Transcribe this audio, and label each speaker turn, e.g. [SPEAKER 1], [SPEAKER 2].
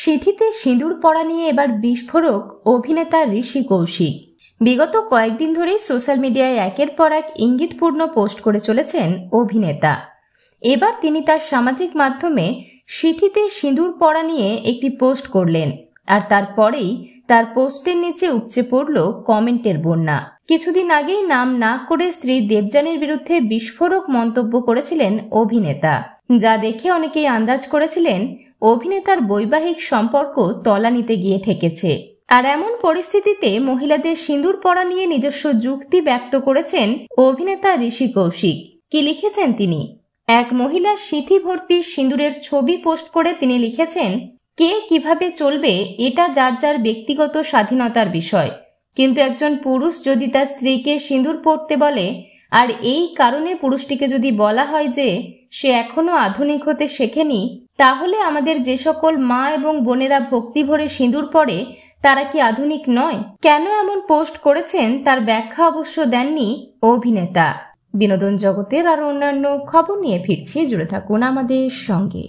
[SPEAKER 1] সিঁথিতে সিঁদুর পরা নিয়ে এবার বিস্ফোরক অভিনেতা ঋষি কৌশিক। বিগত কয়েকদিন ধরেই সোশ্যাল মিডিয়ায় একের পর এক ইঙ্গিতপূর্ণ পোস্ট করে চলেছেন অভিনেতা। এবার তিনি তার সামাজিক মাধ্যমে সিঁথিতে সিঁদুর পরা নিয়ে একটি পোস্ট করলেন, আর তারপরেই তার পোস্টের নিচে উপচে পড়ল কমেন্টের বন্যা। কিছুদিন আগেই নাম না করে স্ত্রী দেবযানীর বিরুদ্ধে বিস্ফোরক মন্তব্য করেছিলেন অভিনেতা, যা দেখে অনেকেই আন্দাজ করেছিলেন অভিনেতার বৈবাহিক সম্পর্ক তলানিতে গিয়ে ঠেকেছে। আর এমন পরিস্থিতিতে মহিলাদের সিঁদুর পরা নিয়ে নিজস্ব যুক্তি ব্যক্ত করেছেন অভিনেতা ঋষি কৌশিক। কি লিখেছেন তিনি? এক মহিলার সিঁথি ভর্তি সিঁদুরের ছবি পোস্ট করে তিনি লিখেছেন, কে কিভাবে চলবে এটা যার যার ব্যক্তিগত স্বাধীনতার বিষয়, কিন্তু একজন পুরুষ যদি তার স্ত্রীকে সিঁদুর পরতে বলে, আর এই কারণে পুরুষটিকে যদি বলা হয় যে সে এখনো আধুনিক হতে শেখেনি, তাহলে আমাদের যে সকল মা এবং বোনেরা ভক্তি ভরে সিঁদুর পরে তারা কি আধুনিক নয়? কেন এমন পোস্ট করেছেন তার ব্যাখ্যা অবশ্য দেননি অভিনেতা। বিনোদন জগতের আরো অন্যান্য খবর নিয়ে ফিরছি, জুড়ে থাকুন আমাদের সঙ্গে।